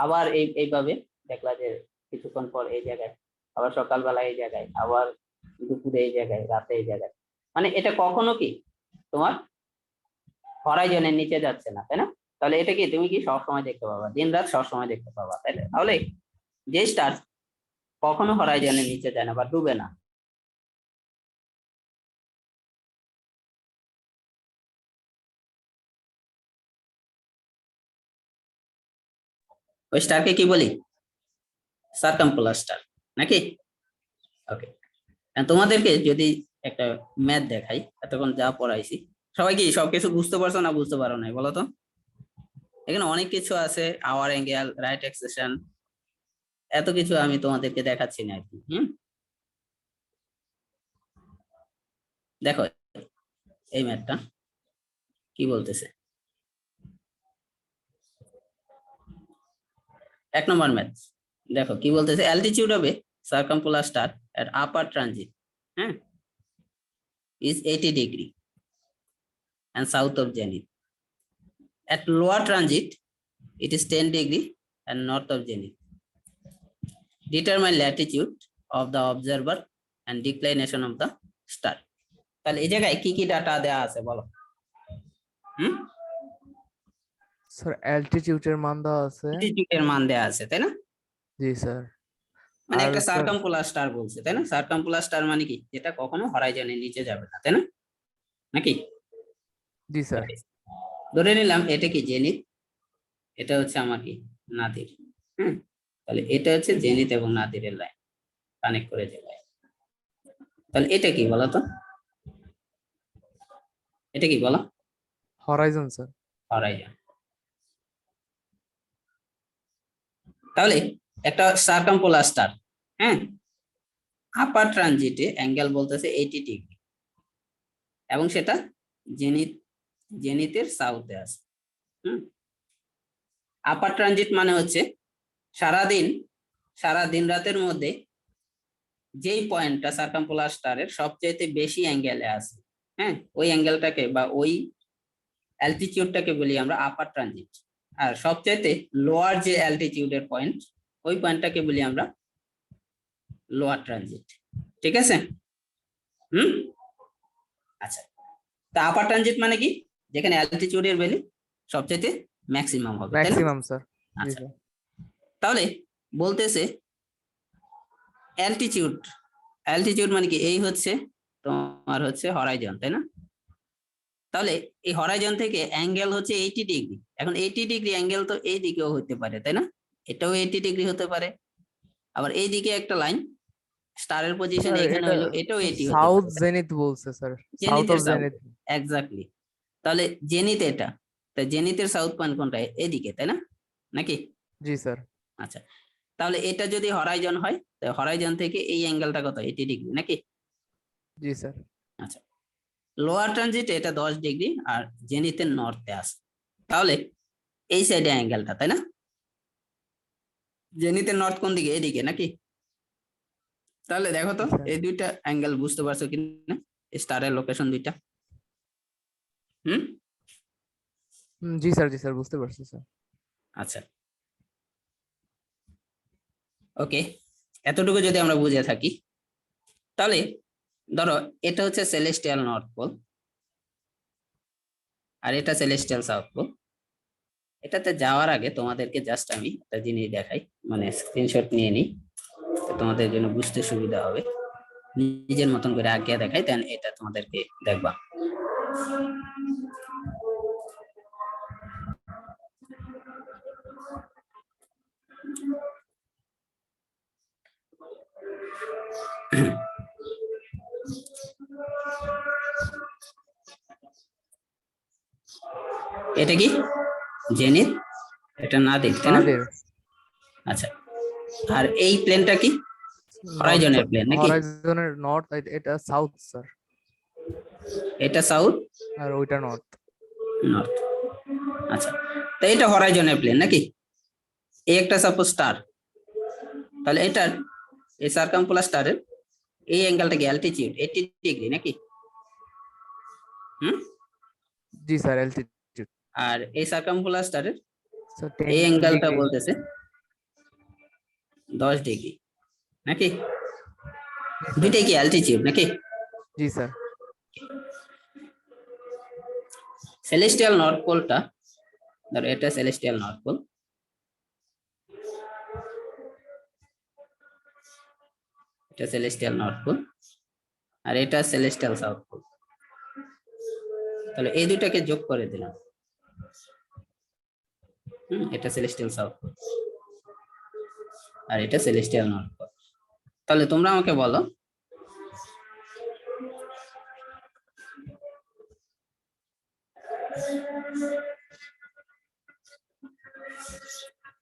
আবার এইভাবে দেখলা যে কিছুক্ষণ পর এই জায়গায়, আবার সকালবেলা এই জায়গায়, আবার দুপুরে এই জায়গায়, রাতে এই জায়গায়, মানে এটা কখনো কি তোমার হরাইজনের নিচে যাচ্ছে না, তাই না? তাহলে এটা কি তুমি কি সবসময় দেখতে পাবা, দিন রাত সবসময় দেখতে পাবা, তাইলে তাহলে যে স্টার কখনো হরাইজনের নিচে যায় না বা ডুবে না, ওই স্টারকে কি বলি? সার্কামপোলার স্টার নাকি? ওকে, তোমাদেরকে যদি একটা ম্যাথ দেখাই, এতক্ষণ যা পড়াইছি সবাই কি সবকিছু বুঝতে পারছো না বুঝতে পারো নাই বলো তো? এখানে অনেক কিছু আছে, আওয়ার অ্যাঙ্গেল, রাইট এক্সেশন, এত কিছু আমি তোমাদেরকে দেখাচ্ছি না আর কি। দেখো এই ম্যাথটা কি বলতেছে, 1 নম্বর ম্যাথ। দেখো কি বলতেছে, অ্যালটিটিউড হবে সার্কামপোলার স্টার এট আপার ট্রানজিট, হ্যাঁ, is 80 degree and south of zenith. At lower transit it is 10 degree and north of zenith. Determine latitude of the observer and declination of the star. তাহলে এই জায়গায় কি কি ডাটা দেয়া আছে বলো? স্যার অ্যালটিটিউডের মান দেওয়া আছে। অ্যালটিটিউডের মান দেয়া আছে তাই না? জি স্যার। মানে আর একটা স্যার সার্কামপোলার স্টার বলছে তাই না? সার্কামপোলার স্টার মানে কি, যেটা কখনো হরাইজনের নিচে যাবে না তাই না, নাকি? জি স্যার। ধরে নিলাম এটা কি জেনিথ, এটা হচ্ছে আমার কি নাদির, তাহলে এটা হচ্ছে জেনিথ এবং নাদিরের লাইন কানেক্ট করে যে লাইন। তাহলে এটা কি বলো তো, এটা কি বলো? Horizon sir. হরাইজন। তাহলে একটা সার্কামপোলার স্টার, হ্যাঁ, আপার ট্রানজিটে অ্যাঙ্গেল বলতেছে 80 ডিগ্রি এবং সেটা জেনিথের সাউথে আছে। আপার ট্রানজিট মানে হচ্ছে সারা দিন রাতের মধ্যে যেই পয়েন্টটা সার্কামপোলার স্টারের সবচাইতে বেশি অ্যাঙ্গেলে আছে, হ্যাঁ, ওই অ্যাঙ্গেলটাকে বা ওই অ্যালটিটিউডটাকে বলি আমরা আপার ট্রানজিট। আর সবচাইতে লোয়ার যে অ্যালটিটিউডের পয়েন্ট, ওই পয়েন্টটাকে বলি আমরা লোয়ার ট্রানজিট। ঠিক আছে? আচ্ছা, তা আপার ট্রানজিট মানে কি, যেখানে অ্যালটিটিউডের ভ্যালু সবচাইতে ম্যাক্সিমাম হবে, তাই না? Maximum sir. জি আচ্ছা, স্যার। তাহলে বলতেছে অ্যালটিটিউড মানে কি, এই হচ্ছে তোমার হচ্ছে হরাইজন, তাই না? তাহলে এই হরাইজন থেকে অ্যাঙ্গেল হচ্ছে 80 ডিগ্রি। এখন 80 ডিগ্রি অ্যাঙ্গেল তো এই দিকেও হতে পারে, তাই না? এটাও 80 ডিগ্রি হতে পারে, আবার এই দিকে একটা লাইন স্টারের পজিশন স্যার এখানে এটা হলো, এটাও 80 হতে সাউথ পারে। জেনিথ বলছে স্যার। সাউথ জেনিথের অফ সাউথ, জেনিথ। এক্স্যাক্টলি। তাহলে জেনিথ এটা, তাই জেনিথের সাউথ পয়েন্ট কোনটা, এদিকে, তাই না, নাকি? জি স্যার। আচ্ছা, তাহলে এটা যদি হরাইজন হয়, তাহলে হরাইজন থেকে এই অ্যাঙ্গেলটা কত, 80 ডিগ্রি, নাকি? জি স্যার। আচ্ছা, লোয়ার ট্রানজিট এটা 10 ডিগ্রি আর জেনিথের নর্থে আছে, তাহলে এই সাইডে অ্যাঙ্গেলটা, তাই না? জেনিথের নর্থ কোন দিকে, এদিকে, নাকি? তাহলে দেখো তো এই দুইটা অ্যাঙ্গেল বুঝতে পারছো কিনা, স্টারের লোকেশন দুইটা। জি স্যার, জি স্যার, বুঝতে পারছি স্যার। আচ্ছা, ওকে, এতটুকু যদি আমরা বুঝে থাকি, তাহলে ধরো এটা হচ্ছে সেলেস্টিয়াল নর্থ পোল আর এটা সেলেস্টিয়াল সাউথ পোল। এটাতে যাওয়ার আগে তোমাদেরকে জাস্ট আমি একটা জিনিস দেখাই, মানে স্ক্রিনশট নিয়ে নিই, তোমাদের জন্য বুঝতে সুবিধা হবে। নিজের মতন করে আঁকিয়ে দেখাই, দেন এটা তোমাদেরকে দেখবা। এটা কি জেনিথ, এটা নাদির, তাই না? আচ্ছা, আর এই প্লেনটা কি, হরাইজনের প্লেন নাকি? হরাইজনের নর্থ, এটা সাউথ স্যার। এটা সাউথ আর ওইটা নর্থ। নর্থ। আচ্ছা, তো এটা হরাইজনের প্লেন নাকি? এই একটা সাপোজ স্টার, তাহলে এটার এই সার্কামপোলার স্টারের এই অ্যাঙ্গেলটা কি অ্যালটিটিউড 80 ডিগ্রি নাকি? জি স্যার, অ্যালটিটিউড। আর এই সার্কামপোলার স্টারের স্যার এই 10 অ্যাঙ্গেলটা ডিগ্রি। বলতেছে 10 ডিগ্রি নাকি? দুইটাই কি অ্যালটিটিউড নাকি? জি স্যার। সেলেস্টিয়াল নর্থ পোলটা ধরো, এটা সেলেস্টিয়াল নর্থ পোল, এটা সেলেস্টিয়াল নর্থ পোল আর এটা সেলেস্টিয়াল সাউথ পোল। তাহলে এই দুটাকে যোগ করে দিলাম, এটা সেলেস্টিয়াল সাউথ পোল আর এটা সেলেস্টিয়াল নর্থ পোল। তাহলে তোমরা আমাকে বলো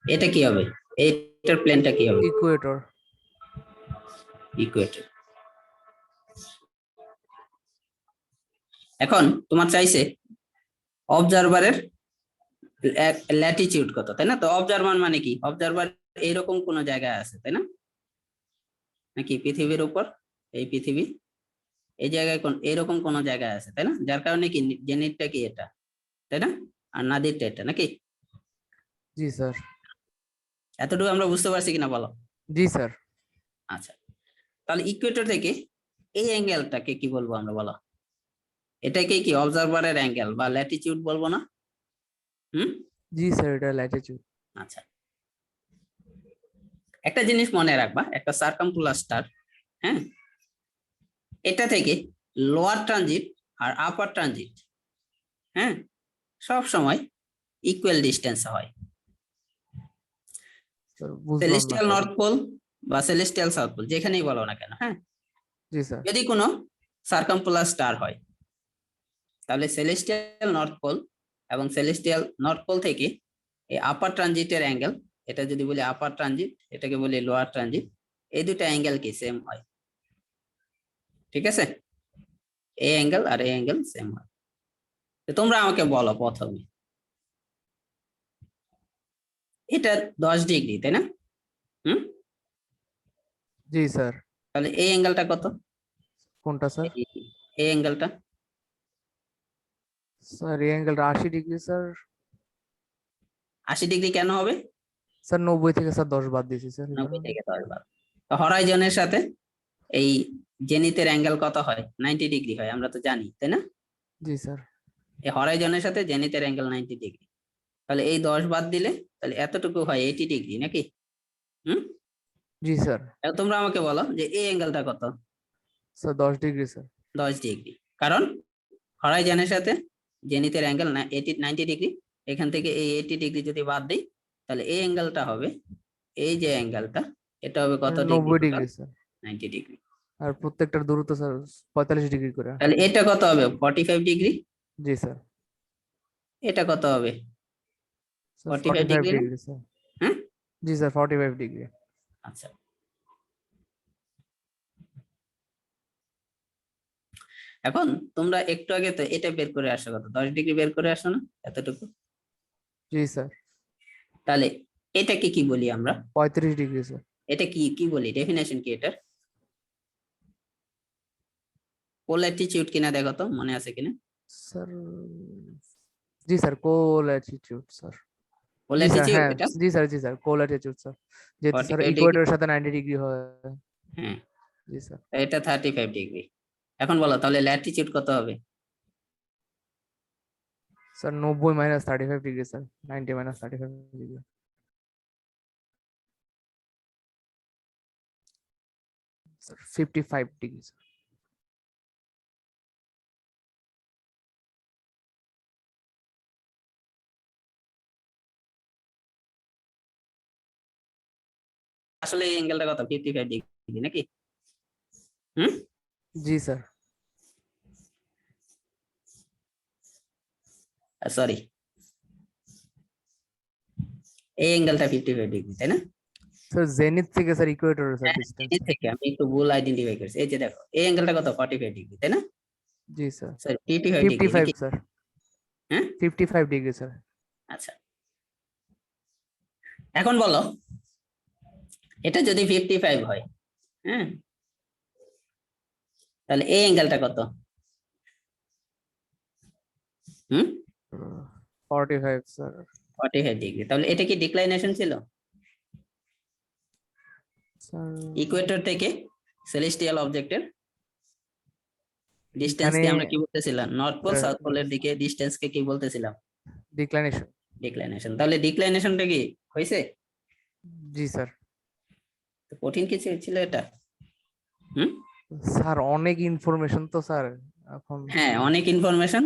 এটা কি হবে? এইটার প্লেনটা কি হবে? ইকুয়েটর। ইকুয়েটর। এখন তোমার চাইছে অবজারভারের ল্যাটিটিউড কত, তাই না? তো অবজারভার মানে কি? অবজারভার এইরকম কোন জায়গায় আছে, তাই না? নাকি পৃথিবীর উপর, এই পৃথিবী এই জায়গায় কোন এইরকম কোন জায়গায় আছে, তাই না? যার কারণে কি জেনিথটা কি এটা, তাই না? আর নাদিরটা এটা, নাকি? জি স্যার। এতটুকু আমরা বুঝতে পারছি কিনা বলো? জি স্যার। আচ্ছা, তাহলে ইকুয়েটর থেকে এই অ্যাঙ্গেলটাকে কি বলবো আমরা, বলো? এটাকে কি অবজারভারের অ্যাঙ্গেল বা ল্যাটিটিউড বলবো না? হুম। জি স্যার, এটা ল্যাটিটিউড। আচ্ছা, একটা জিনিস মনে রাখবা, একটা সার্কামপুলার স্টার, হ্যাঁ, এটা থেকে লোয়ার ট্রানজিট আর আপার ট্রানজিট, হ্যাঁ, সব সময় ইকুয়াল ডিস্টেন্স হয়। স্যার বুঝলাম না সেলেস্টিয়াল স্যার। নর্থ পোল বা সেলেস্টিয়াল সাউথ পোল, যেখানেই বলো না কেন, হ্যাঁ, জি স্যার। যদি কোনো সার্কামপুলার স্টার হয়, তাহলে সেলেস্টিয়াল নর্থ পোল এবং সেলেস্টিয়াল নর্থ পোল থেকে এই আপার ট্রানজিটের অ্যাঙ্গেল, এটা যদি বলি আপার ট্রানজিট, এটাকে বলি লোয়ার ট্রানজিট, এই দুটো অ্যাঙ্গেল কি সেম হয়, ঠিক আছে? এই অ্যাঙ্গেল আর এই অ্যাঙ্গেল সেম হয়। তো তোমরা আমাকে বলো প্রথমে, এটা 10 ডিগ্রি, তাই না? হুম। জি স্যার। তাহলে এই অ্যাঙ্গেলটা কত? কোনটা স্যার? এই অ্যাঙ্গেলটা স্যার এই অ্যাঙ্গেলটা 80 ডিগ্রি স্যার। 80 ডিগ্রি কেন হবে? স্যার 90 থেকে স্যার 10 বাদ দিয়েছি স্যার। 90 থেকে 10 বার। হরাইজনের সাথে এই জেনিথের অ্যাঙ্গেল কত হয়? 90 ডিগ্রি হয়, আমরা তো জানি, তাই না? জি স্যার। এই হরাইজনের সাথে জেনিথের অ্যাঙ্গেল 90 ডিগ্রি। তাহলে এই 10 বাদ দিলে তাহলে এতটুকু হয় 80 ডিগ্রি, নাকি? হুম। জি স্যার। এখন তোমরা আমাকে বলো যে এই অ্যাঙ্গেলটা কত? Sir 10 degree sir. 10 ডিগ্রি। কারণ হরাইজনের সাথে জেনিথের অ্যাঙ্গেল 90 ডিগ্রি, এখান থেকে এই 80 ডিগ্রি যদি বাদ দিই, তাহলে এই অ্যাঙ্গেলটা হবে, এই যে অ্যাঙ্গেলটা, এটা হবে কত ডিগ্রি? 90 degree sir. 90 ডিগ্রি। আর প্রত্যেকটার দূরত্ব স্যার 45 ডিগ্রি করে। তাহলে এটা কত হবে? 45 ডিগ্রি। জি স্যার। এটা কত হবে? স্যার 45 ডিগ্রি না? Degree sir. হ্যাঁ। জি স্যার 45 ডিগ্রি। আচ্ছা, এখন তোমরা একটু আগে তো এটা বের করে আসো, কত? 10 ডিগ্রি বের করে আসো না, এতটুকু। জি স্যার। তাহলে এটাকে কি বলি আমরা? 35 ডিগ্রি স্যার। এটা কি কি বলি, ডেফিনেশন কি এটার? পোল অ্যাটিটিউড কিনা দেখো তো, মনে আছে কিনা? স্যার জি স্যার, কো ল্যাটিটিউড স্যার। পোল জি স্যার, অ্যাটিটিউড হ্যাঁ। এটা জি স্যার, জি স্যার, কো ল্যাটিটিউড স্যার। যেহেতু স্যার 45 ডিগ্রি। ইকুয়েটরের সাথে 90 ডিগ্রি হয়। হ্যাঁ, জি স্যার। এটা 35 ডিগ্রি। এখন বলো তাহলে ল্যাটিটিউড কত হবে? Sir 90 minus 35 degree sir. 90 minus 35 degree. Sir 55 degree sir. আসলে এই অ্যাঙ্গেলটা কত? 55 ডিগ্রি, নাকি? হুম। জি স্যার। সরি, এই অ্যাঙ্গেলটা 55 ডিগ্রি, তাই না? স্যার জেনিথ থেকে স্যার ইকুয়েটর স্যার হ্যাঁ, ডিসটেন্স। এই থেকে আমি একটু ভুল আইডেন্টিফাই করছি। এই যে দেখো, এই অ্যাঙ্গেলটা কত? 45 ডিগ্রি, তাই না? জি স্যার। স্যার 55 ডিগ্রি 55 নাকি? স্যার। হ্যাঁ। 55 ডিগ্রি স্যার। আচ্ছা, এখন বলো এটা যদি 55 হয়, হ্যাঁ, তাহলে এই অ্যাঙ্গেলটা কত? হুম। 45 স্যার। 45 ডিগ্রি। তাহলে এটা কি ডিক্লাইনেশন ছিল? স্যার ইকুয়েটর থেকে সেলেস্টিয়াল অবজেক্টের ডিসটেন্স এখানে কে আমরা কি বলতেছিলাম? নর্থ পোল সাউথ পোলের দিকে ডিসটেন্স কে কি বলতেছিলাম? ডিক্লাইনেশন। ডিক্লাইনেশন। তাহলে ডিক্লাইনেশনটা কি হয়েছে? জি স্যার। তো কঠিন কিছু ছিল এটা? হুম। স্যার অনেক ইনফরমেশন তো স্যার এখন। হ্যাঁ, অনেক ইনফরমেশন,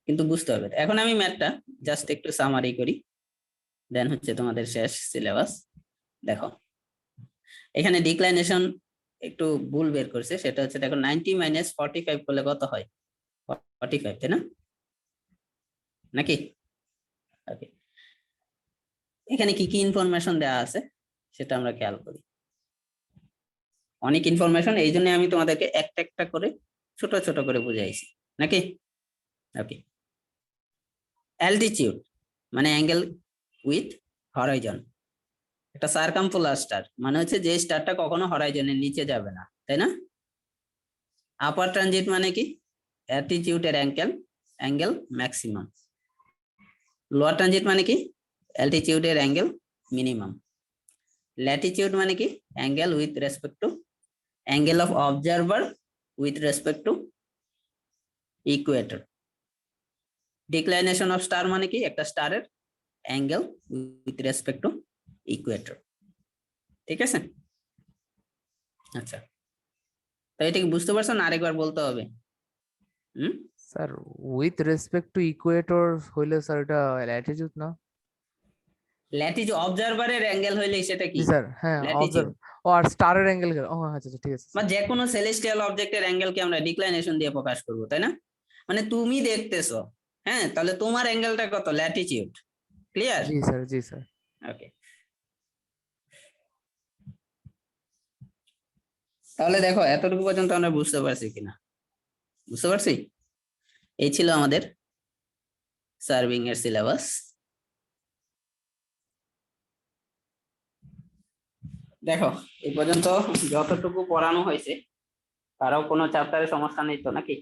কিন্তু বুঝতে হবে। এখন আমি ম্যাথটা জাস্ট একটু সামারি করি, দেন হচ্ছে তোমাদের শেষ সিলেবাস। দেখো, এখানে ডিক্লাইনেশন একটু ভুল বের করছে, সেটা হচ্ছে দেখো 90 মাইনাস 45 করলে কত হয়? 45, তাই না? নাকি? ওকে, এখানে কি কি ইনফরমেশন দেওয়া আছে সেটা আমরা খেয়াল করি। অনেক ইনফরমেশন, এই জন্য আমি তোমাদেরকে একটা একটা করে ছোট ছোট করে বুঝাইছি নাকি। ওকে, অ্যালটিটিউড মানে অ্যাঙ্গেল উইথ হরাইজন। একটা সার্কামপোলার স্টার মানে হচ্ছে যে স্টারটা কখনো হরাইজনের নিচে যাবে না, তাই না? আপার ট্রানজিট মানে কি? অ্যালটিটিউডের অ্যাঙ্গেল ম্যাক্সিমাম। লোয়ার ট্রানজিট মানে কি? অ্যালটিটিউডের অ্যাঙ্গেল মিনিমাম। ল্যাটিটিউড মানে কি? Angle with respect to angle of observer with respect to equator. Declination of star মানে কি? একটা স্টারের angle with respect to equator. ঠিক আছে, আচ্ছা, তো এটা কি বুঝতে পারছো না আরেকবার বলতে হবে? Sir with respect to Ecuador হইলে স্যার এটা ল্যাটিটিউড না? ল্যাটিটিউড অবজারভারের অ্যাঙ্গেল হইলে সেটা কি? জি স্যার, হ্যাঁ ল্যাটিটিউড। ও আর স্টারের অ্যাঙ্গেল ও আচ্ছা আচ্ছা ঠিক আছে বা যে কোনো সেলেস্টিয়াল অবজেক্টের অ্যাঙ্গেলকে আমরা ডিক্লাইনেশন দিয়ে প্রকাশ করব, তাই না? মানে তুমি দেখতেছো, হ্যাঁ, তাহলে তোমার অ্যাঙ্গেলটা কত? ল্যাটিটিউড। ক্লিয়ার? জি স্যার, জি স্যার। ওকে, তাহলে দেখো এতটুকু পর্যন্ত আমরা বুঝতে পারছি কিনা? বুঝতে পারছি? এই ছিল আমাদের সার্ভিং এর সিলেবাস। দেখো এই পর্যন্ত যতটুকু পড়ানো হয়েছে কারো কোনো চ্যাপ্টারে সমস্যা নেই তো নাকি?